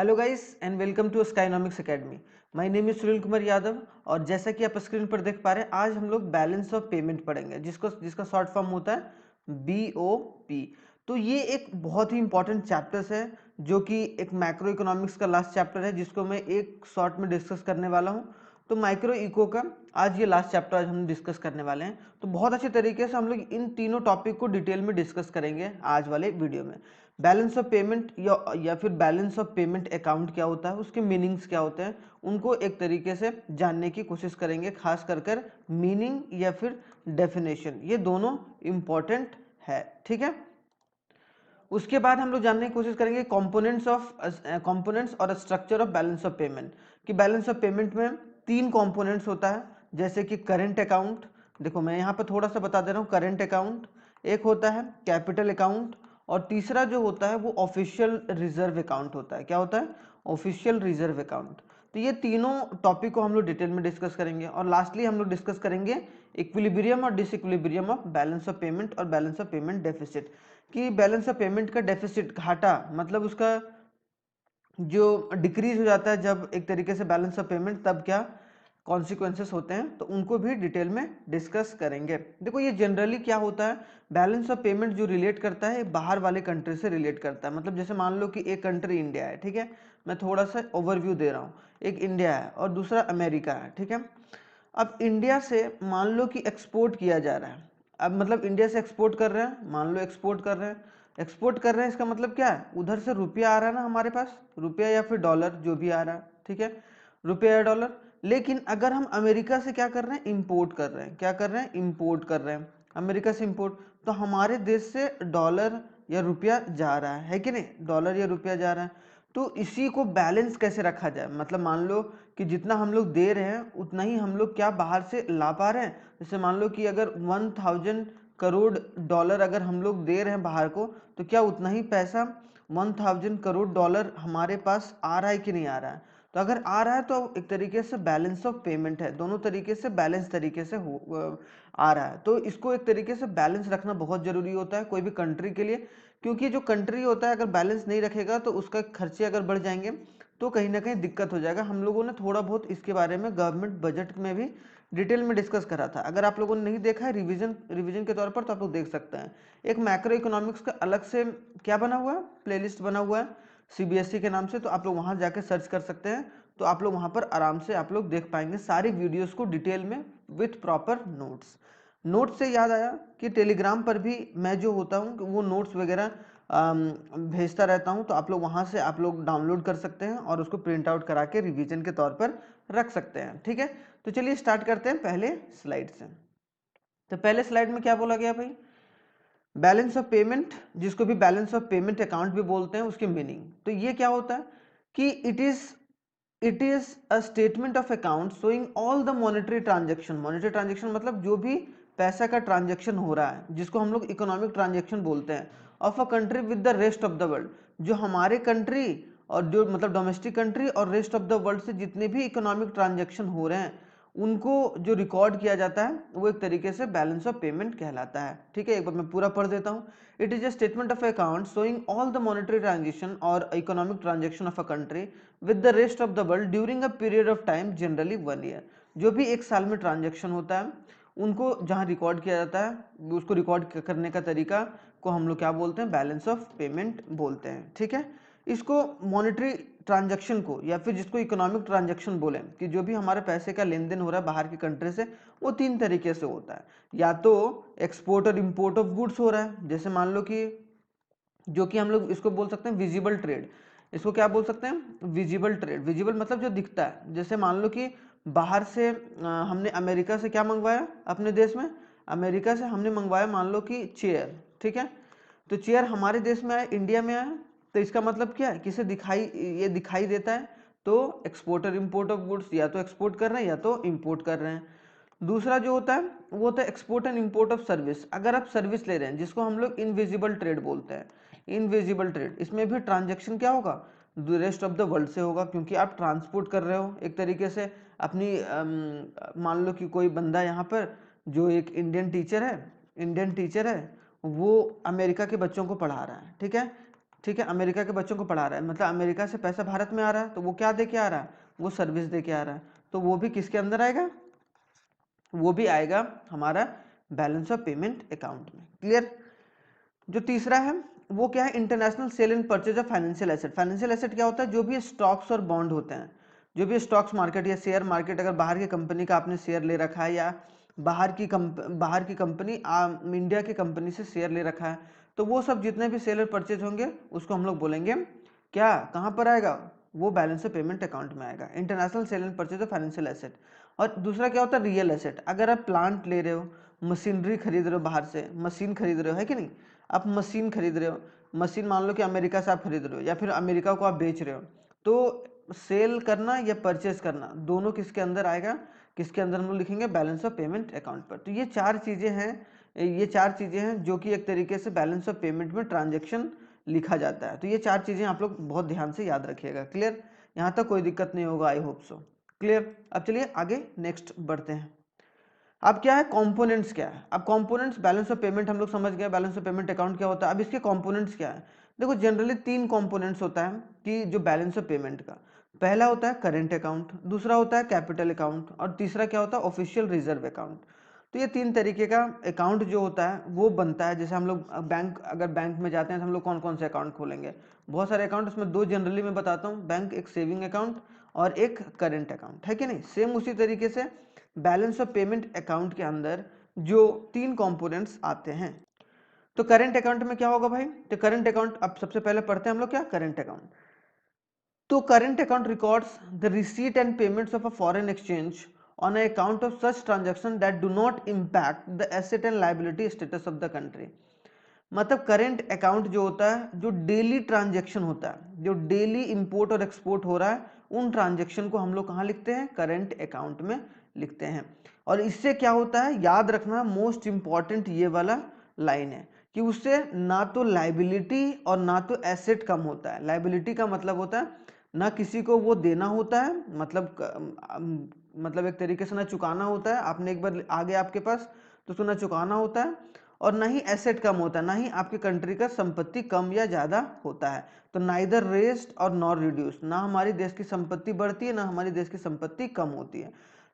Hello guys and welcome to Skynomics academy. My name is Sunil Kumar Yadav और जैसा कि आप स्क्रीन पर देख पा रहे हैं, आज हम लोग बैलेंस ऑफ पेमेंट पढ़ेंगे जिसका शॉर्ट फॉर्म होता है BOP। तो ये एक बहुत ही इंपॉर्टेंट चैप्टर्स है जो कि एक मैक्रो इकोनॉमिक्स का लास्ट चैप्टर है जिसको मैं एक शॉर्ट में डिस्कस करने वाला हूँ। तो माइक्रो इको का आज ये लास्ट चैप्टर आज हम डिस्कस करने वाले हैं। तो बहुत अच्छे तरीके से हम लोग इन तीनों टॉपिक को डिटेल में डिस्कस करेंगे आज वाले वीडियो में। बैलेंस ऑफ पेमेंट या फिर बैलेंस ऑफ पेमेंट अकाउंट क्या होता है, उसके मीनिंग्स क्या होते हैं, उनको एक तरीके से जानने की कोशिश करेंगे। खास कर मीनिंग या फिर डेफिनेशन, ये दोनों इंपॉर्टेंट है। ठीक है, उसके बाद हम लोग जानने की कोशिश करेंगे कंपोनेंट्स और structure of balance of payment. कि बैलेंस ऑफ पेमेंट में तीन कंपोनेंट्स होता है, जैसे कि करंट अकाउंट। देखो मैं यहाँ पर थोड़ा सा बता दे रहा हूँ। करंट अकाउंट एक होता है, कैपिटल अकाउंट, और तीसरा जो होता है वो ऑफिशियल रिजर्व अकाउंट होता है। क्या होता है? Official reserve account. तो ये तीनों टॉपिक को हम लोग डिटेल में डिस्कस करेंगे और लास्टली हम लोग डिस्कस करेंगे इक्विलिब्रियम और disequilibrium of balance of payment और बैलेंस ऑफ पेमेंट डेफिसिट। कि बैलेंस ऑफ पेमेंट का डेफिसिट, घाटा, मतलब उसका जो डिक्रीज हो जाता है जब एक तरीके से बैलेंस ऑफ पेमेंट, तब क्या कॉन्सिक्वेंसेस होते हैं, तो उनको भी डिटेल में डिस्कस करेंगे। देखो ये जनरली क्या होता है, बैलेंस ऑफ पेमेंट जो रिलेट करता है बाहर वाले कंट्री से रिलेट करता है। मतलब जैसे मान लो कि एक कंट्री इंडिया है, ठीक है, मैं थोड़ा सा ओवरव्यू दे रहा हूँ। एक इंडिया है और दूसरा अमेरिका है, ठीक है। अब इंडिया से मान लो कि एक्सपोर्ट किया जा रहा है। अब मतलब इंडिया से एक्सपोर्ट कर रहे हैं, मान लो एक्सपोर्ट कर रहे हैं। एक्सपोर्ट कर रहे हैं इसका मतलब क्या है, उधर से रुपया आ रहा है ना हमारे पास, रुपया या फिर डॉलर जो भी आ रहा है, ठीक है, रुपया या डॉलर। लेकिन अगर हम अमेरिका से क्या कर रहे हैं, इंपोर्ट कर रहे हैं। क्या कर रहे हैं? इंपोर्ट कर रहे हैं अमेरिका से इंपोर्ट। तो हमारे देश से डॉलर या रुपया जा रहा है कि नहीं, डॉलर या रुपया जा रहा है। तो इसी को बैलेंस कैसे रखा जाए, मतलब मान लो कि जितना हम लोग दे रहे हैं उतना ही हम लोग क्या बाहर से ला पा रहे हैं। जैसे मान लो कि अगर 1000 करोड़ डॉलर अगर हम लोग दे रहे हैं बाहर को, तो क्या उतना ही पैसा 1000 करोड़ डॉलर हमारे पास आ रहा है कि नहीं आ रहा है? तो अगर आ रहा है तो एक तरीके से बैलेंस ऑफ पेमेंट है, दोनों तरीके से बैलेंस तरीके से आ रहा है। तो इसको एक तरीके से बैलेंस रखना बहुत जरूरी होता है कोई भी कंट्री के लिए। क्योंकि जो कंट्री होता है अगर बैलेंस नहीं रखेगा तो उसका खर्चे अगर बढ़ जाएंगे तो कहीं ना कहीं दिक्कत हो जाएगा। हम लोगों ने थोड़ा बहुत इसके बारे में गवर्नमेंट बजट में भी डिटेल में डिस्कस करा था। अगर आप लोगों ने नहीं देखा है रिवीजन के तौर पर, तो आप लोग देख सकते हैं। एक मैक्रो इकोनॉमिक्स का अलग से क्या बना हुआ है, प्लेलिस्ट बना हुआ है CBSE के नाम से, तो आप लोग वहां जाके सर्च कर सकते हैं। तो आप लोग वहां पर आराम से आप लोग देख पाएंगे सारी वीडियोस को डिटेल में विथ प्रॉपर नोट्स। नोट्स से याद आया कि टेलीग्राम पर भी मैं जो होता हूँ वो नोट्स वगैरह भेजता रहता हूँ। तो आप लोग वहाँ से आप लोग डाउनलोड कर सकते हैं और उसको प्रिंट आउट करा के रिवीजन के तौर पर रख सकते हैं। ठीक है, तो चलिए स्टार्ट करते हैं पहले स्लाइड से। तो पहले स्लाइड में क्या बोला गया भाई, बैलेंस ऑफ पेमेंट, जिसको भी बैलेंस ऑफ पेमेंट अकाउंट भी बोलते हैं, उसकी मीनिंग। तो ये क्या होता है कि it is a statement of account showing all the monetary transaction. Monetary transaction मतलब जो भी पैसा का ट्रांजेक्शन हो रहा है, जिसको हम लोग इकोनॉमिक ट्रांजेक्शन बोलते हैं, of a country with the rest of the world. जो हमारे कंट्री और जो मतलब डोमेस्टिक कंट्री और रेस्ट ऑफ द वर्ल्ड से जितने भी इकोनॉमिक ट्रांजेक्शन हो रहे हैं उनको जो रिकॉर्ड किया जाता है वो एक तरीके से बैलेंस ऑफ पेमेंट कहलाता है। ठीक है, एक बार मैं पूरा पढ़ देता हूँ। It is a statement of account showing all the monetary transaction और economic transaction of a country with the rest of the world during a period of time generally 1 year. जो भी एक साल में ट्रांजेक्शन होता है उनको जहाँ रिकॉर्ड किया जाता है, उसको रिकॉर्ड करने का तरीका को हम लोग क्या बोलते हैं, बैलेंस ऑफ पेमेंट बोलते हैं। ठीक है, इसको मॉनेटरी ट्रांजैक्शन को या फिर जिसको इकोनॉमिक ट्रांजैक्शन बोले, कि जो भी हमारे पैसे का लेन देन हो रहा है बाहर की कंट्री से, वो 3 तरीके से होता है। या तो एक्सपोर्ट और इंपोर्ट ऑफ गुड्स हो रहा है, जैसे मान लो कि जो कि हम लोग इसको बोल सकते हैं विजिबल ट्रेड। इसको क्या बोल सकते हैं, विजिबल ट्रेड। विजिबल मतलब जो दिखता है। जैसे मान लो कि बाहर से हमने अमेरिका से क्या मंगवाया अपने देश में, अमेरिका से हमने मंगवाया मान लो कि चेयर, ठीक है। तो चेयर हमारे देश में आया, इंडिया में आया, तो इसका मतलब क्या है, किसे दिखाई, ये दिखाई देता है। तो एक्सपोर्टर इंपोर्ट ऑफ गुड्स, या तो एक्सपोर्ट कर रहे हैं या तो इंपोर्ट कर रहे हैं। दूसरा जो होता है वो होता है export and import of service. अगर आप सर्विस ले रहे हैं, जिसको हम लोग इनविजिबल ट्रेड बोलते हैं, इनविजिबल ट्रेड, इसमें भी ट्रांजैक्शन क्या होगा, रेस्ट ऑफ द वर्ल्ड से होगा, क्योंकि आप ट्रांसपोर्ट कर रहे हो एक तरीके से अपनी मान लो कि कोई बंदा यहाँ पर जो एक इंडियन टीचर है वो अमेरिका के बच्चों को पढ़ा रहा है, ठीक है। ठीक है, अमेरिका के बच्चों को पढ़ा रहा है, मतलब अमेरिका से पैसा भारत में आ रहा है, तो वो क्या दे के आ रहा है, वो सर्विस दे के आ रहा है, तो वो भी किसके अंदर आएगा, वो भी आएगा हमारा बैलेंस ऑफ पेमेंट अकाउंट में। क्लियर। जो तीसरा है वो क्या है, international sale and purchase of financial asset. Financial asset क्या होता है, जो भी स्टॉक्स और बॉन्ड होते हैं, जो भी स्टॉक्स मार्केट या शेयर मार्केट, अगर बाहर की कंपनी का आपने शेयर ले रखा है या बाहर की कंपनी इंडिया की कंपनी से शेयर ले रखा है, तो वो सब जितने भी सेल और परचेज होंगे उसको हम लोग बोलेंगे क्या, कहाँ पर आएगा, वो बैलेंस ऑफ पेमेंट अकाउंट में आएगा, international sale and purchase of financial asset. और दूसरा क्या होता है, रियल एसेट। अगर आप प्लांट ले रहे हो, मशीनरी खरीद रहे हो, बाहर से मशीन खरीद रहे हो, है कि नहीं, आप मशीन खरीद रहे हो, मशीन मान लो कि अमेरिका से आप खरीद रहे हो या फिर अमेरिका को आप बेच रहे हो, तो सेल करना या परचेज करना दोनों किसके अंदर आएगा, किसके अंदर हम लोग लिखेंगे, बैलेंस ऑफ पेमेंट अकाउंट पर। तो ये चार चीजें हैं जो कि एक तरीके से बैलेंस ऑफ पेमेंट में ट्रांजेक्शन लिखा जाता है। तो ये चार चीजें आप लोग बहुत ध्यान से याद रखिएगा। क्लियर, यहाँ तक कोई दिक्कत नहीं होगा, आई होप सो। क्लियर। अब चलिए आगे नेक्स्ट बढ़ते हैं। अब क्या है, कंपोनेंट्स क्या है। अब कंपोनेंट्स, बैलेंस ऑफ पेमेंट हम लोग समझ गए, बैलेंस ऑफ पेमेंट अकाउंट क्या होता है। अब इसके कंपोनेंट्स क्या है, देखो जनरली 3 कंपोनेंट्स होता है कि जो बैलेंस ऑफ पेमेंट का, पहला होता है करेंट अकाउंट, दूसरा होता है कैपिटल अकाउंट, और तीसरा क्या होता है, ऑफिशियल रिजर्व अकाउंट। तो ये 3 तरीके का अकाउंट जो होता है वो बनता है। जैसे हम लोग बैंक, अगर बैंक में जाते हैं तो हम लोग कौन कौन से अकाउंट खोलेंगे, बहुत सारे अकाउंट, उसमें 2 जनरली मैं बताता हूँ, बैंक, एक सेविंग अकाउंट और एक करेंट अकाउंट, है कि नहीं। सेम उसी तरीके से बैलेंस ऑफ पेमेंट अकाउंट के अंदर जो 3 कंपोनेंट्स आते हैं। तो करंट अकाउंट में क्या होगा भाई, तो करंट अकाउंट, अब सबसे पहले पढ़ते हैं हम लोग क्या, करंट अकाउंट। तो current account records the receipt and payments of a foreign exchange on account of such transaction that do not impact the asset and liability status of the country. मतलब करंट अकाउंट जो होता है, जो daily transaction होता है, जो daily import और export हो रहा है, उन ट्रांजैक्शन को हम लोग कहाँ लिखते हैं, करंट अकाउंट में लिखते हैं। और इससे क्या होता है, याद रखना, मोस्ट इंपॉर्टेंट ये वाला लाइन है कि उससे ना तो लाइबिलिटी और ना तो एसेट कम होता है। लाइबिलिटी का मतलब होता है ना किसी को वो देना होता है, मतलब एक तरीके से ना चुकाना होता है, आपने एक बार आ गया आपके पास तो उसको ना चुकाना होता है, और ना ही एसेट कम होता है, ना ही आपके कंट्री का संपत्ति कम या ज्यादा होता है। तो नाइदर रेस्ड और नॉर रिड्यूस, ना हमारी देश की संपत्ति बढ़ती है ना हमारी देश की संपत्ति कम होती है।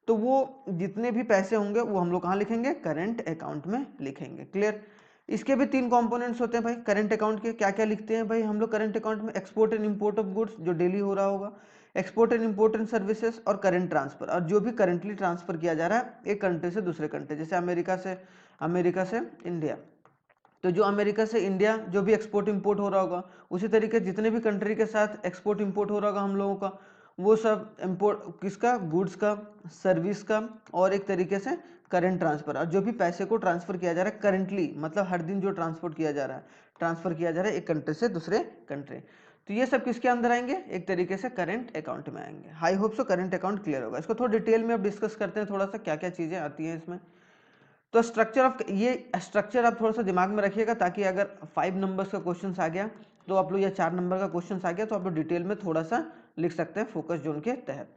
तो वो जितने भी पैसे होंगे वो हम लोग कहाँ लिखेंगे, करंट अकाउंट में लिखेंगे। क्लियर। इसके भी 3 कंपोनेंट्स होते हैं भाई करंट अकाउंट के। क्या क्या लिखते हैं भाई हम लोग करंट अकाउंट में, export and import of goods जो डेली हो रहा होगा, export and import and services, और करंट ट्रांसफर, और जो भी करंटली ट्रांसफर किया जा रहा है एक कंट्री से दूसरे कंट्री, जैसे अमेरिका से इंडिया, तो जो अमेरिका से इंडिया जो भी एक्सपोर्ट इंपोर्ट हो रहा होगा, उसी तरीके जितने भी कंट्री के साथ एक्सपोर्ट इंपोर्ट हो रहा होगा हम लोगों का, वो सब इंपोर्ट किसका, गुड्स का, सर्विस का, और एक तरीके से करंट ट्रांसफर, और जो भी पैसे को ट्रांसफर किया जा रहा है करंटली, मतलब हर दिन जो ट्रांसपोर्ट किया जा रहा है, ट्रांसफर किया जा रहा है एक कंट्री से दूसरे कंट्री, तो ये सब किसके अंदर आएंगे, एक तरीके से करंट अकाउंट में आएंगे। I hope so current account clear होगा। इसको थोड़ा डिटेल में अब डिस्कस करते हैं, थोड़ा सा क्या क्या चीजें आती हैं इसमें। तो ये स्ट्रक्चर आप थोड़ा सा दिमाग में रखिएगा, ताकि अगर 5 नंबर्स का क्वेश्चन आ गया तो आप लोग, या 4 नंबर का क्वेश्चन आ गया तो आप लोग डिटेल में थोड़ा सा लिख सकते हैं फोकस जोन के तहत।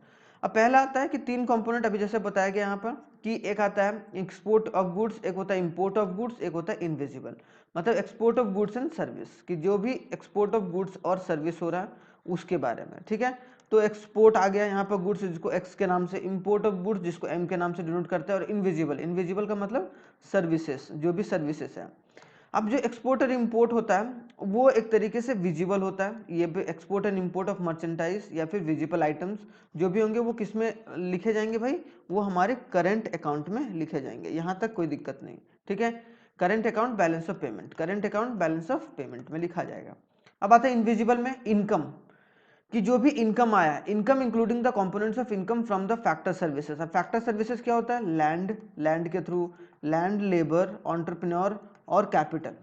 अब पहला आता है कि 3 कंपोनेंट अभी जैसे बताया गया यहाँ पर, कि एक आता है एक्सपोर्ट ऑफ गुड्स, एक होता है इंपोर्ट ऑफ गुड्स, एक होता है इनविजिबल, मतलब export of goods and service, कि जो भी एक्सपोर्ट ऑफ गुड्स और सर्विस हो रहा है उसके बारे में। ठीक है, तो एक्सपोर्ट आ गया यहाँ पर गुड्स, जिसको एक्स के नाम से, इंपोर्ट ऑफ गुड्स जिसको एम के नाम से डिनोट करते हैं, और इनविजिबल का मतलब सर्विसेज, जो भी सर्विसेज है। अब जो एक्सपोर्ट और इंपोर्ट होता है वो एक तरीके से विजिबल होता है। ये भी export and import of merchandise या फिर विजिबल आइटम्स जो भी होंगे वो किस में लिखे जाएंगे भाई, वो हमारे करंट अकाउंट में लिखे जाएंगे। यहाँ तक कोई दिक्कत नहीं। ठीक है, current account balance of payment, current account balance of payment में लिखा जाएगा। अब आता है इनविजिबल में, इनकम, कि जो भी इनकम आया है, income including the components of income from the factor services. अब फैक्टर सर्विसेज क्या होता है, लैंड के थ्रू, लैंड, लेबर, एंटरप्रेन्योर और कैपिटल,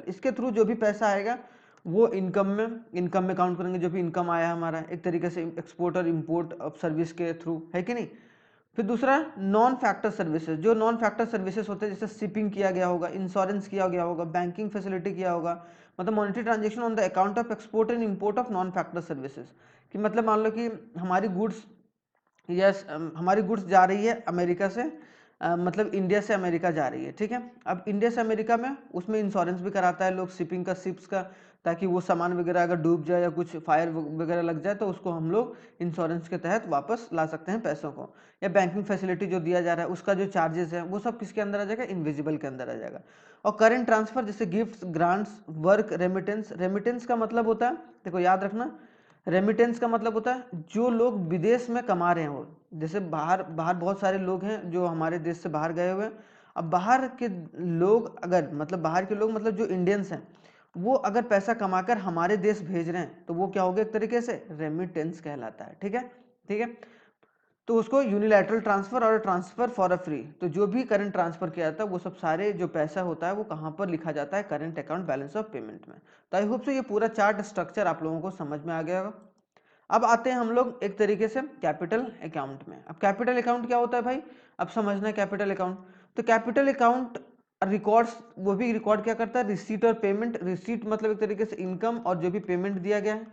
इसके थ्रू जो भी पैसा आएगा वो इनकम में काउंट करेंगे, जो भी इनकम आया हमारा, एक तरीके से एक्सपोर्ट और इंपोर्ट ऑफ सर्विस के थ्रू, है कि नहीं। फिर दूसरा नॉन फैक्टर सर्विसेज, जो नॉन फैक्टर सर्विसेज होते हैं, जैसे शिपिंग किया गया होगा, इंश्योरेंस किया गया होगा, बैंकिंग फैसिलिटी किया होगा, मतलब monetary transaction on the account of export and import of non factor services, कि मतलब मान लो कि हमारी गुड्स जा रही है अमेरिका से, मतलब इंडिया से अमेरिका जा रही है। ठीक है, अब इंडिया से अमेरिका में उसमें इंश्योरेंस भी कराता है लोग, शिपिंग का, शिप्स का ताकि वो सामान वगैरह अगर डूब जाए या कुछ फायर वगैरह लग जाए तो उसको हम लोग इंश्योरेंस के तहत वापस ला सकते हैं पैसों को। या बैंकिंग फैसिलिटी जो दिया जा रहा है उसका जो चार्जेस है वो सब किसके अंदर आ जाएगा, इनविजिबल के अंदर आ जाएगा। और करंट ट्रांसफर जैसे gifts, grants, work, remittance. Remittance का मतलब होता है, देखो याद रखना, रेमिटेंस का मतलब होता है जो लोग विदेश में कमा रहे हो, जैसे बाहर बाहर बहुत सारे लोग हैं जो हमारे देश से बाहर गए हुए हैं। अब बाहर के लोग अगर मतलब बाहर के लोग मतलब जो इंडियंस हैं वो अगर पैसा कमाकर हमारे देश भेज रहे हैं तो वो क्या हो गया, एक तरीके से रेमिटेंस कहलाता है। ठीक है, ठीक है। तो उसको यूनिलैटरल ट्रांसफर और ट्रांसफर फॉर अ फ्री, तो जो भी करंट ट्रांसफर किया जाता है वो सब सारे जो पैसा होता है वो कहाँ पर लिखा जाता है, current account balance of payment में। तो आई होप सो ये पूरा चार्ट स्ट्रक्चर आप लोगों को समझ में आ गया होगा। अब आते हैं हम लोग एक तरीके से कैपिटल अकाउंट में। अब कैपिटल अकाउंट क्या होता है भाई, अब समझना है कैपिटल अकाउंट। तो कैपिटल अकाउंट रिकॉर्ड्स, वो भी रिकॉर्ड क्या करता है, रिसीट और पेमेंट। रिसीट मतलब एक तरीके से इनकम और जो भी पेमेंट दिया गया है,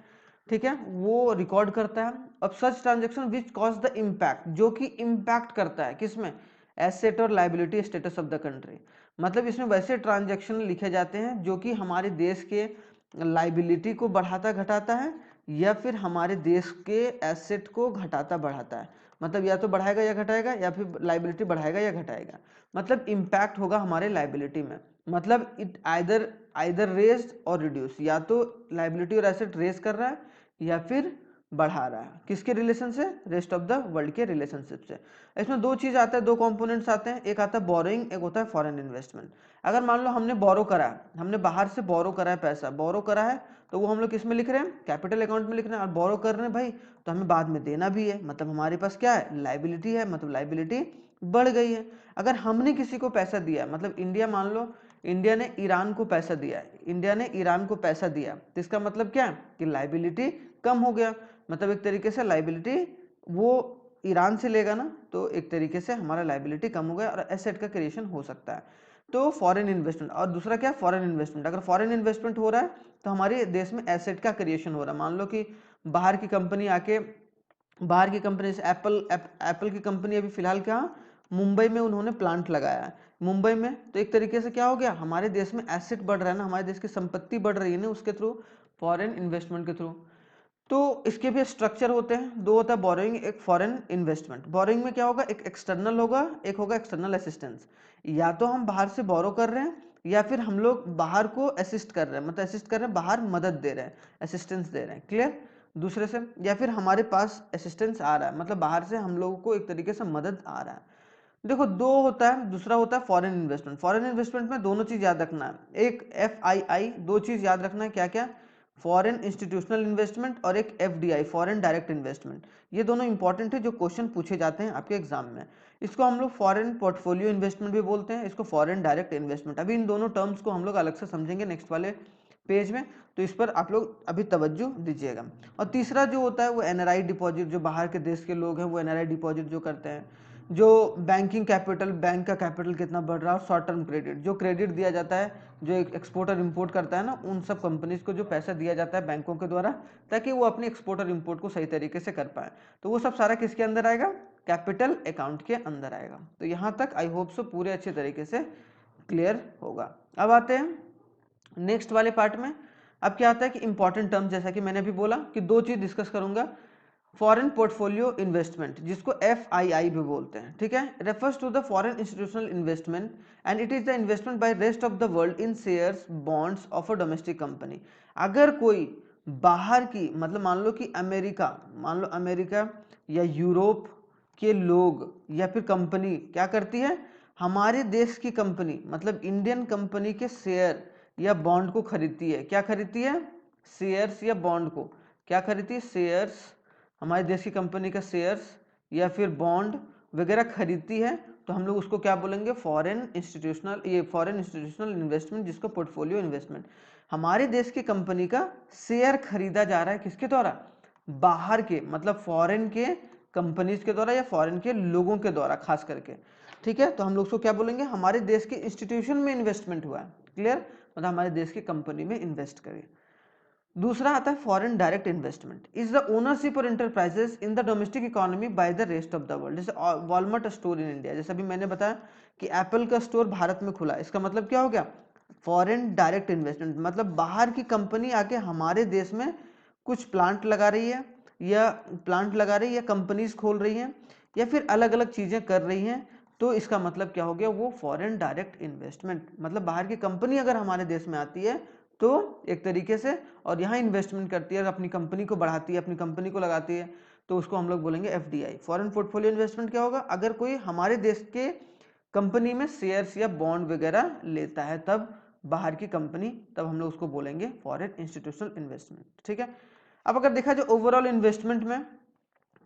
ठीक है, वो रिकॉर्ड करता है। अब such transaction which cause the impact, जो कि इम्पैक्ट करता है किसमें, एसेट और liability status of the country. मतलब इसमें वैसे ट्रांजेक्शन लिखे जाते हैं जो कि हमारे देश के लाइबिलिटी को बढ़ाता घटाता है या फिर हमारे देश के एसेट को घटाता बढ़ाता है। मतलब या तो बढ़ाएगा या घटाएगा या फिर लाइबिलिटी बढ़ाएगा या घटाएगा, मतलब इम्पैक्ट होगा हमारे लाइबिलिटी में। मतलब इट आइदर आइदर रेज और रिड्यूस, या तो लाइबिलिटी और एसेट रेज कर रहा है या फिर बढ़ा रहा है। किसके रिलेशन से, रेस्ट ऑफ द वर्ल्ड के रिलेशनशिप से। इसमें दो चीज आता है, दो कंपोनेंट्स आते हैं, एक आता है बोरोइंग, एक होता है फॉरेन इन्वेस्टमेंट। अगर मान लो हमने बोरो करा है, हमने बाहर से बोरो करा है, पैसा बोरो करा है, तो वो हम लोग किस में लिख रहे हैं, कैपिटल अकाउंट में लिख रहे हैं। और बोरो कर रहे हैं भाई तो हमें बाद में देना भी है, मतलब हमारे पास क्या है, लाइबिलिटी है, मतलब लाइबिलिटी बढ़ गई है। अगर हमने किसी को पैसा दिया, मतलब इंडिया, मान लो इंडिया ने ईरान को पैसा दिया है, इंडिया ने ईरान को पैसा दिया, तो इसका मतलब क्या है कि लाइबिलिटी कम हो गया। मतलब एक तरीके से लाइबिलिटी वो ईरान से लेगा ना, तो एक तरीके से हमारा लाइबिलिटी कम हो गया और एसेट का क्रिएशन हो सकता है। तो फॉरेन इन्वेस्टमेंट, और दूसरा क्या, फॉरेन इन्वेस्टमेंट। अगर फॉरेन इन्वेस्टमेंट हो रहा है तो हमारे देश में एसेट का क्रिएशन हो रहा है। मान लो कि बाहर की कंपनी आके, बाहर की कंपनी जैसे एप्पल की कंपनी अभी फिलहाल क्या, मुंबई में उन्होंने प्लांट लगाया है मुंबई में, तो एक तरीके से क्या हो गया, हमारे देश में एसेट बढ़ रहा है ना, हमारे देश की संपत्ति बढ़ रही है ना उसके थ्रू, फॉरेन इन्वेस्टमेंट के थ्रू। तो इसके भी स्ट्रक्चर होते हैं, दो होता है बोरोइंग, एक फॉरेन इन्वेस्टमेंट। बोरोइंग में क्या होगा, एक एक्सटर्नल होगा, एक होगा एक्सटर्नल असिस्टेंस। या तो हम बाहर से बोरो कर रहे हैं या फिर हम लोग बाहर को असिस्ट कर रहे हैं, मतलब असिस्ट कर रहे हैं, बाहर मदद दे रहे हैं, असिस्टेंस दे रहे हैं, क्लियर, दूसरे से। या फिर हमारे पास असिस्टेंस आ रहा है, मतलब बाहर से हम लोगों को एक तरीके से मदद आ रहा है। देखो दो होता है, दूसरा होता है फॉरेन इन्वेस्टमेंट। फॉरेन इन्वेस्टमेंट में दोनों चीज याद रखना है, एक FII, दो चीज याद रखना है, क्या क्या, फॉरेन इंस्टीट्यूशनल इन्वेस्टमेंट और एक FDI, फॉरेन डायरेक्ट इन्वेस्टमेंट। ये दोनों इंपॉर्टेंट है, जो क्वेश्चन पूछे जाते हैं आपके एग्जाम में। इसको हम लोग फॉरेन पोर्टफोलियो इन्वेस्टमेंट भी बोलते हैं, इसको फॉरेन डायरेक्ट इन्वेस्टमेंट। अभी इन दोनों टर्म्स को हम लोग अलग से समझेंगे नेक्स्ट वाले पेज में, तो इस पर आप लोग अभी तवज्जो दीजिएगा। और तीसरा जो होता है वो NRI डिपॉजिट, जो बाहर के देश के लोग हैं वो NRI डिपॉजिट जो करते हैं। जो बैंकिंग कैपिटल, बैंक का कैपिटल कितना बढ़ रहा है, और शॉर्ट टर्म क्रेडिट, जो क्रेडिट दिया जाता है, जो एक एक्सपोर्टर इंपोर्ट करता है ना, उन सब कंपनीज को जो पैसा दिया जाता है बैंकों के द्वारा, ताकि वो अपनी एक्सपोर्ट और इंपोर्ट को सही तरीके से कर पाए, तो वो सब सारा किसके अंदर आएगा, कैपिटल अकाउंट के अंदर आएगा। तो यहाँ तक आई होप सो पूरे अच्छे तरीके से क्लियर होगा। अब आते हैं नेक्स्ट वाले पार्ट में। अब क्या आता है कि इंपॉर्टेंट टर्म्स, जैसा कि मैंने अभी बोला कि दो चीज डिस्कस करूंगा, फॉरेन पोर्टफोलियो इन्वेस्टमेंट जिसको FII भी बोलते हैं, ठीक है, refers to the foreign institutional investment and it is the investment by rest of the world in shares, bonds of a domestic company. अगर कोई बाहर की, मतलब मान लो कि अमेरिका, मान लो अमेरिका या यूरोप के लोग या फिर कंपनी क्या करती है, हमारे देश की कंपनी मतलब इंडियन कंपनी के शेयर या बॉन्ड को खरीदती है। क्या खरीदती है, शेयर्स या बॉन्ड को, क्या खरीदती है, शेयर्स, हमारे देश की कंपनी का शेयर्स या फिर बॉन्ड वगैरह खरीदती है, तो हम लोग उसको क्या बोलेंगे, फॉरेन इंस्टीट्यूशनल, ये फॉरेन इंस्टीट्यूशनल इन्वेस्टमेंट, जिसको पोर्टफोलियो इन्वेस्टमेंट। हमारे देश की कंपनी का शेयर खरीदा जा रहा है किसके द्वारा, बाहर के, मतलब फॉरेन के कंपनीज के द्वारा या फॉरेन के लोगों के द्वारा खास करके, ठीक है। तो हम लोग उसको क्या बोलेंगे, हमारे देश के इंस्टीट्यूशन में इन्वेस्टमेंट हुआ है, क्लियर, मतलब हमारे देश की कंपनी में इन्वेस्ट करिए। दूसरा आता है foreign direct investment, is the ownership और enterprises in the domestic economy by the rest of the world. जैसे वॉलमार्ट स्टोर इन इंडिया, जैसे अभी मैंने बताया कि एप्पल का स्टोर भारत में खुला, इसका मतलब क्या हो गया, फॉरेन डायरेक्ट इन्वेस्टमेंट मतलब बाहर की कंपनी आके हमारे देश में कुछ प्लांट लगा रही है या कंपनीज खोल रही हैं या फिर अलग अलग चीजें कर रही हैं, तो इसका मतलब क्या हो गया, वो फॉरेन डायरेक्ट इन्वेस्टमेंट, मतलब बाहर की कंपनी अगर हमारे देश में आती है तो एक तरीके से और यहाँ इन्वेस्टमेंट करती है, अपनी कंपनी को बढ़ाती है, अपनी कंपनी को लगाती है, तो उसको हम लोग बोलेंगे एफडीआई। फॉरेन पोर्टफोलियो इन्वेस्टमेंट क्या होगा, अगर कोई हमारे देश के कंपनी में शेयर्स या बॉन्ड वगैरह लेता है तब बाहर की कंपनी, तब हम लोग उसको बोलेंगे फॉरेन इंस्टीट्यूशनल इन्वेस्टमेंट। ठीक है, अब अगर देखा जाए ओवरऑल इन्वेस्टमेंट में,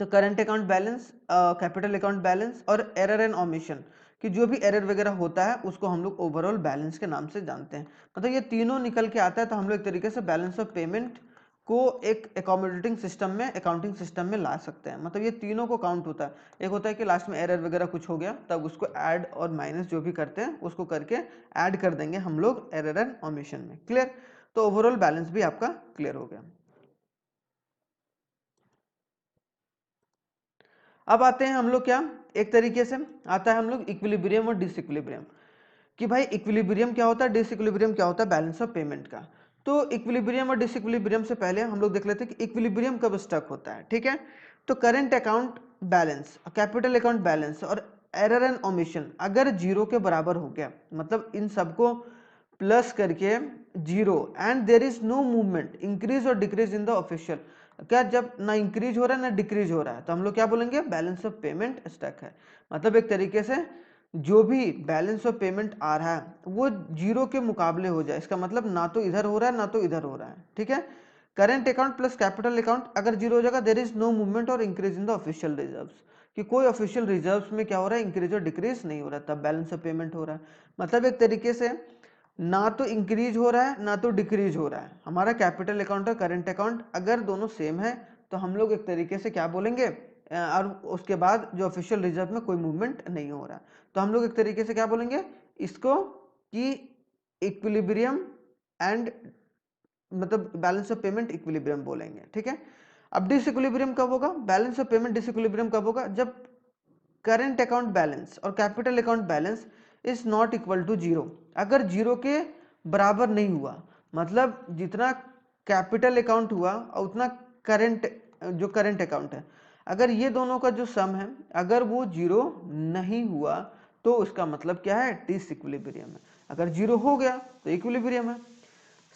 तो current account balance, capital account balance और एरर एंड ओमिशन, कि जो भी एरर वगैरह होता है उसको हम लोग ओवरऑल बैलेंस के नाम से जानते हैं। मतलब ये तीनों निकल के आता है तो हम लोग एक तरीके से बैलेंस ऑफ पेमेंट को एक अकोमोडेटिंग सिस्टम में, अकाउंटिंग सिस्टम में ला सकते हैं। मतलब ये तीनों को काउंट होता है। एक होता है कि लास्ट में एरर वगैरह कुछ हो गया तब उसको ऐड और माइनस जो भी करते हैं उसको करके ऐड कर देंगे हम लोग एरर एंड ओमिशन में। क्लियर, तो ओवरऑल बैलेंस भी आपका क्लियर हो गया। अब आते हैं हम लोग क्या, एक तरीके से आता है हम लोग इक्विलिब्रियम और डिसइक्विलिब्रियम, कि भाई इक्विलिब्रियम क्या होता है, डिसइक्विलिब्रियम क्या होता है बैलेंस ऑफ पेमेंट का। तो इक्विलिब्रियम और डिसइक्विलिब्रियम से पहले हम लोग देख लेते हैं कि इक्विलिब्रियम कब स्टक होता है। ठीक है, तो current account balance, capital account balance और एरर एंड ओमिशन अगर जीरो के बराबर हो गया, मतलब इन सबको प्लस करके zero, and there is no movement increase और डिक्रीज इन द ऑफिशियल, क्या जब ना इंक्रीज हो रहा है ना डिक्रीज हो रहा है, तो हम लोग क्या बोलेंगे बैलेंस ऑफ पेमेंट स्टक है। मतलब एक तरीके से जो भी बैलेंस ऑफ पेमेंट आ रहा है वो जीरो के मुकाबले हो जाए, इसका मतलब ना तो इधर हो रहा है ना तो इधर हो रहा है। ठीक है, current account plus capital account अगर जीरो हो जाएगा, देर इज नो मूवमेंट और increase in the official reserves, कि कोई ऑफिशियल रिजर्व्स में क्या हो रहा है, इंक्रीज और डिक्रीज नहीं हो रहा, तब बैलेंस ऑफ पेमेंट हो रहा है। मतलब एक तरीके से ना तो इंक्रीज हो रहा है ना तो डिक्रीज हो रहा है हमारा कैपिटल अकाउंट और करंट अकाउंट, अगर दोनों सेम है तो हम लोग एक तरीके से क्या बोलेंगे, और उसके बाद जो ऑफिशियल रिजर्व में कोई मूवमेंट नहीं हो रहा, तो हम लोग एक तरीके से क्या बोलेंगे इसको, कि इक्विलिब्रियम एंड मतलब बैलेंस ऑफ पेमेंट इक्विलिब्रियम बोलेंगे। ठीक है, अब डिसइक्विलिब्रियम कब होगा, बैलेंस ऑफ पेमेंट डिसइक्विलिब्रियम कब होगा, जब करंट अकाउंट बैलेंस और capital account balance is not equal to zero, अगर जीरो के बराबर नहीं हुआ, मतलब जितना कैपिटल अकाउंट हुआ और उतना करंट जो करंट अकाउंट है, अगर ये दोनों का जो सम है अगर वो जीरो नहीं हुआ तो उसका मतलब क्या है, डिसइक्विलिब्रियम है। अगर जीरो हो गया तो इक्विलिब्रियम है।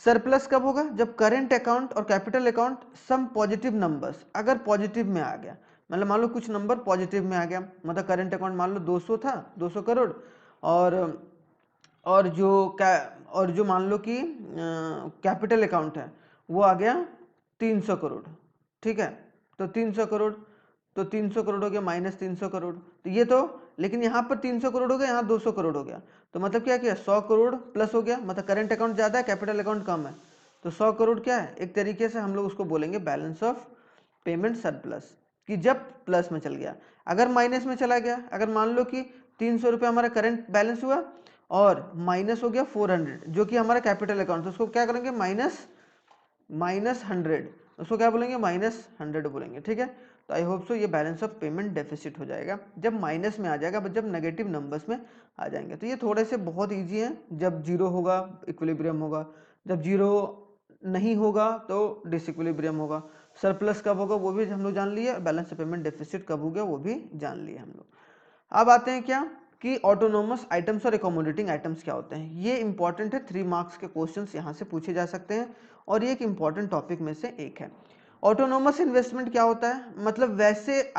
सरप्लस कब होगा, जब करंट अकाउंट और capital account sum positive numbers अगर पॉजिटिव में आ गया, मतलब मान लो कुछ नंबर पॉजिटिव में आ गया, मतलब करंट अकाउंट मान लो 200 था, 200 करोड़, और और जो और जो मान लो कि कैपिटल अकाउंट है वो आ गया 300 करोड़। ठीक है, तो 300 करोड़, तो 300 करोड़ हो गया माइनस 300 करोड़, तो ये तो, लेकिन यहाँ पर 300 करोड़ हो गया, यहाँ 200 करोड़ हो गया, तो मतलब क्या किया 100 करोड़ प्लस हो गया, मतलब करंट अकाउंट ज़्यादा है कैपिटल अकाउंट कम है, तो 100 करोड़ क्या है, एक तरीके से हम लोग उसको बोलेंगे बैलेंस ऑफ पेमेंट सरप्लस, कि जब प्लस में चल गया। अगर माइनस में चला गया, अगर मान लो कि 300 रुपये हमारा करंट बैलेंस हुआ और माइनस हो गया 400 जो कि हमारा कैपिटल अकाउंट, तो उसको क्या करेंगे माइनस 100, उसको क्या बोलेंगे -100 बोलेंगे। ठीक है, तो आई होप सो ये बैलेंस ऑफ पेमेंट डेफिसिट हो जाएगा जब माइनस में आ जाएगा, बट जब नेगेटिव नंबर्स में आ जाएंगे। तो ये थोड़े से बहुत इजी हैं, जब जीरो होगा इक्विलिब्रियम होगा, जब जीरो नहीं होगा तो डिसइक्विलिब्रियम होगा, सरप्लस कब होगा वो भी हम लोग जान लिए, बैलेंस ऑफ पेमेंट डेफिसिट कब होगा वो भी जान लिए हम लोग। अब आते हैं क्या कि ऑटोनोमस आइटम्स और एकोमोडेटिंग आइटम्स क्या होते हैं। ये इंपॉर्टेंट है, 3 मार्क्स के क्वेश्चंस यहाँ से पूछे जा सकते हैं और ये एक इंपॉर्टेंट टॉपिक में से एक है। ऑटोनोमस इन्वेस्टमेंट क्या होता है, मतलब वैसे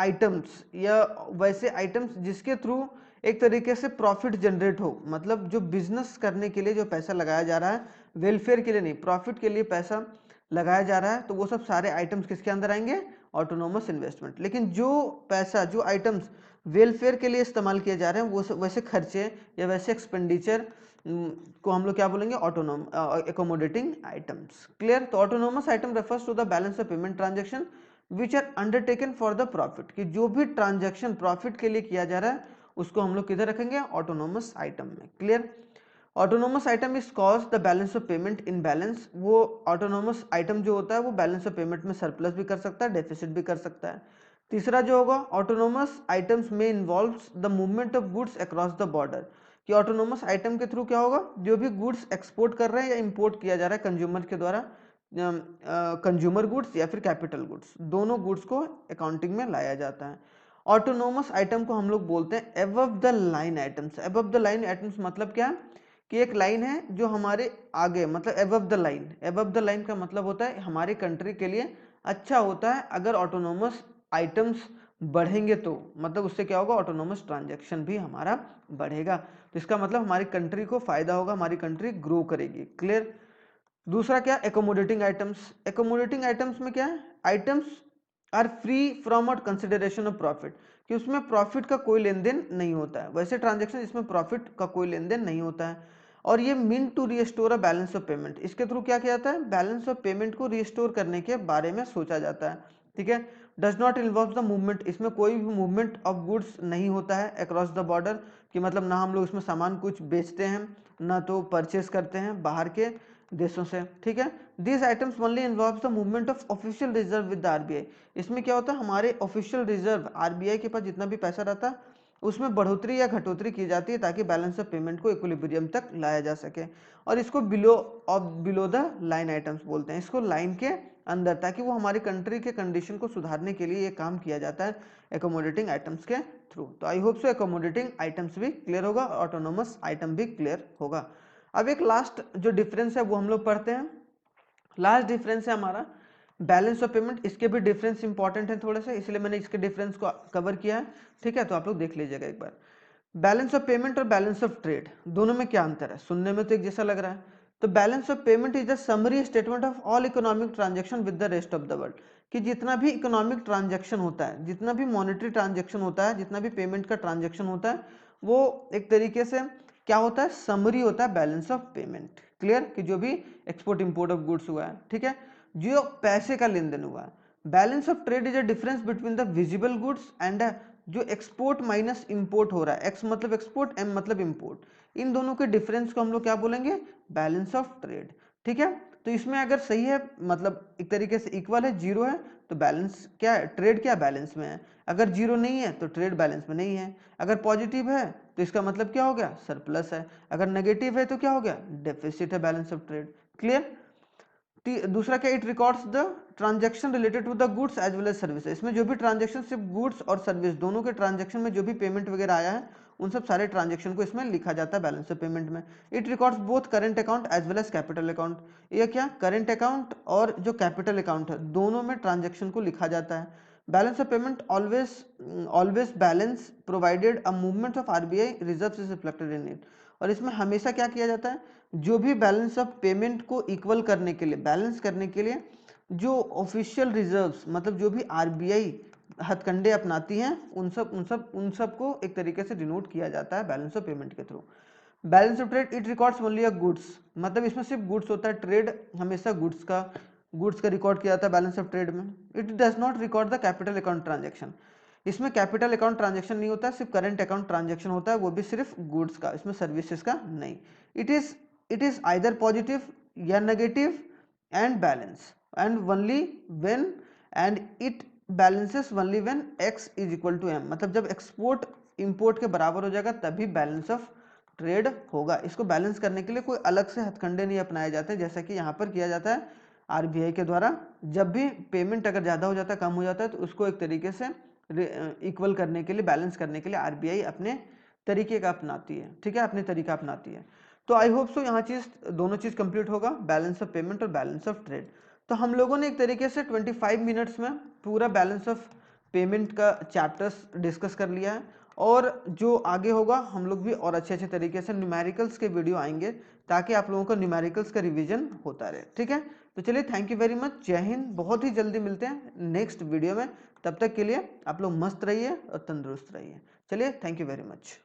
आइटम्स जिसके थ्रू एक तरीके से प्रॉफिट जनरेट हो, मतलब जो बिजनेस करने के लिए जो पैसा लगाया जा रहा है, वेलफेयर के लिए नहीं प्रॉफिट के लिए पैसा लगाया जा रहा है, तो वो सब सारे आइटम्स किसके अंदर आएंगे, ऑटोनोमस इन्वेस्टमेंट। लेकिन जो पैसा जो आइटम्स वेलफेयर के लिए इस्तेमाल किए जा रहे हैं वो वैसे खर्चे या वैसे एक्सपेंडिचर को हम लोग क्या बोलेंगे, एकोमोडेटिंग आइटम्स। क्लियर, तो autonomous item refers to the balance of payment transaction which are undertaken for the profit, कि जो भी ट्रांजैक्शन प्रॉफिट के लिए किया जा रहा है उसको हम लोग किधर रखेंगे, ऑटोनोमस आइटम में। Clear, autonomous item is cause the balance of payment in balance, वो ऑटोनोमस आइटम जो होता है वो बैलेंस ऑफ पेमेंट में सरप्लस भी कर सकता है, डेफिसिट भी कर सकता है। तीसरा जो होगा, ऑटोनोमस आइटम्स में involves the movement of goods across the border, कि ऑटोनोमस आइटम के थ्रू क्या होगा, जो भी गुड्स एक्सपोर्ट कर रहे हैं या इंपोर्ट किया जा रहा है कंज्यूमर के द्वारा, कंज्यूमर गुड्स या फिर कैपिटल गुड्स, दोनों गुड्स को अकाउंटिंग में लाया जाता है। ऑटोनोमस आइटम को हम लोग बोलते हैं above the line items. Above the line items मतलब क्या है कि एक लाइन है जो हमारे आगे, मतलब above the line. Above the line का मतलब होता है हमारी कंट्री के लिए अच्छा होता है अगर ऑटोनोमस आइटम्स बढ़ेंगे, तो मतलब उससे क्या होगा, ऑटोनोमस ट्रांजैक्शन भी हमारा बढ़ेगा, तो इसका मतलब हमारी कंट्री को फायदा होगा, हमारी कंट्री ग्रो करेगी। क्लियर। दूसरा क्या, एकोमोडेटिंग आइटम्स। एकोमोडेटिंग आइटम्स में क्या है, items are free from out consideration of profit, कि उसमें प्रॉफिट का कोई लेन देन नहीं होता है, वैसे ट्रांजेक्शन इसमें प्रॉफिट का कोई लेन देन नहीं होता है। और ये mean to restore a balance of payment, इसके थ्रू क्या किया जाता है, बैलेंस ऑफ पेमेंट को रिस्टोर करने के बारे में सोचा जाता है। ठीक है। Does not involve the movement, इसमें कोई भी मूवमेंट ऑफ गुड्स नहीं होता है अक्रॉस द बॉर्डर, कि मतलब ना हम लोग इसमें सामान कुछ बेचते हैं ना तो परचेस करते हैं बाहर के देशों से। ठीक है। This items only involve the movement of official reserve with RBI, इसमें क्या होता है, हमारे ऑफिशियल रिजर्व आरबीआई के पास जितना भी पैसा रहता है उसमें बढ़ोतरी या घटोतरी की जाती है ताकि बैलेंस ऑफ पेमेंट को इक्विलिब्रियम तक लाया जा सके। और इसको बिलो द लाइन आइटम्स बोलते हैं, इसको लाइन के अंदर, ताकि वो हमारी कंट्री के कंडीशन को सुधारने के लिए ये काम किया जाता है एकोमोडेटिंग आइटम्स के थ्रू। तो I hope so accommodating items भी क्लियर होगा, ऑटोनोमस आइटम भी क्लियर होगा। अब एक लास्ट जो डिफरेंस है वो हम लोग पढ़ते हैं। लास्ट डिफरेंस है हमारा बैलेंस ऑफ पेमेंट। इसके भी डिफरेंस इंपॉर्टेंट है थोड़े से, इसलिए मैंने इसके डिफरेंस को कवर किया है। ठीक है, तो आप लोग देख लीजिएगा एक बार। बैलेंस ऑफ पेमेंट और बैलेंस ऑफ ट्रेड, दोनों में क्या अंतर है, सुनने में तो एक जैसा लग रहा है। तो balance of payment is the summary statement of all economic transaction with the rest of the world, कि जितना भी इकोनॉमिक ट्रांजैक्शन होता है, जितना भी मॉनेटरी ट्रांजैक्शन होता है, जितना भी पेमेंट का ट्रांजैक्शन होता है, वो एक तरीके से क्या होता है, समरी होता है बैलेंस ऑफ पेमेंट। क्लियर, कि जो भी एक्सपोर्ट इंपोर्ट ऑफ गुड्स हुआ है, ठीक है, जो पैसे का लेन देन हुआ है। Balance of trade is a difference between the visible goods and जो एक्सपोर्ट माइनस इंपोर्ट हो रहा है, एक्स मतलब एक्सपोर्ट, एम मतलब इंपोर्ट, इन दोनों के डिफरेंस को हम लोग क्या बोलेंगे, बैलेंस ऑफ ट्रेड। ठीक है। तो इसमें अगर सही है, मतलब एक तरीके से इक्वल है, जीरो है, तो बैलेंस क्या है, ट्रेड क्या बैलेंस में है। अगर जीरो नहीं है तो ट्रेड बैलेंस में नहीं है। अगर पॉजिटिव है तो इसका मतलब क्या हो गया, सरप्लस है। अगर नेगेटिव है तो क्या हो गया, डेफिसिट है बैलेंस ऑफ ट्रेड। क्लियर। दूसरा क्या, it records the transaction related to the goods as well as service, इसमें जो भी ट्रांजैक्शन सिर्फ गुड्स और सर्विस दोनों के ट्रांजैक्शन में जो भी पेमेंट वगैरह आया है उन सब सारे ट्रांजैक्शन को इसमें लिखा जाता है बैलेंस ऑफ पेमेंट में। It records both current account as well as capital account, ये क्या, करंट अकाउंट और जो कैपिटल अकाउंट है दोनों में ट्रांजैक्शन को लिखा जाता है। Balance of payment always balance provided a movement of RBI reserves is reflected in it, और इसमें हमेशा क्या किया जाता है, जो भी बैलेंस ऑफ पेमेंट को इक्वल करने के लिए, बैलेंस करने के लिए जो ऑफिशियल रिजर्व्स, मतलब जो भी आरबीआई हथकंडे अपनाती हैं उन सब को एक तरीके से डिनोट किया जाता है बैलेंस ऑफ पेमेंट के through. Balance of trade it records only a goods, मतलब इसमें सिर्फ गुड्स होता है, ट्रेड हमेशा गुड्स का रिकॉर्ड किया जाता है बैलेंस ऑफ ट्रेड में। It does not record the capital account transaction, इसमें कैपिटल अकाउंट ट्रांजेक्शन नहीं होता है, सिर्फ करंट अकाउंट ट्रांजेक्शन होता है, वो भी सिर्फ गुड्स का, इसमें सर्विसेज का नहीं। इट इज आइदर पॉजिटिव या negative and balance and only when and it balances only when x is equal to m, मतलब जब एक्सपोर्ट इंपोर्ट के बराबर हो जाएगा तभी बैलेंस ऑफ ट्रेड होगा। इसको बैलेंस करने के लिए कोई अलग से हथकंडे नहीं अपनाए जाते जैसा कि यहाँ पर किया जाता है आरबीआई के द्वारा। जब भी पेमेंट अगर ज़्यादा हो जाता है, कम हो जाता है, तो उसको एक तरीके से इक्वल करने के लिए, बैलेंस करने के लिए आरबीआई अपने तरीके का अपनाती है। ठीक है, अपने तरीका अपनाती है। तो आई होप सो यहाँ दोनों चीज़ कंप्लीट होगा, बैलेंस ऑफ पेमेंट और बैलेंस ऑफ ट्रेड। तो हम लोगों ने एक तरीके से 25 मिनट्स में पूरा बैलेंस ऑफ पेमेंट का चैप्टर्स डिस्कस कर लिया है, और जो आगे होगा हम लोग भी और अच्छे तरीके से न्यूमेरिकल्स के वीडियो आएंगे ताकि आप लोगों का न्यूमेरिकल्स का रिवीजन होता रहे। ठीक है, तो चलिए, थैंक यू वेरी मच, जय हिंद। बहुत ही जल्दी मिलते हैं नेक्स्ट वीडियो में, तब तक के लिए आप लोग मस्त रहिए और तंदुरुस्त रहिए। चलिए, थैंक यू वेरी मच।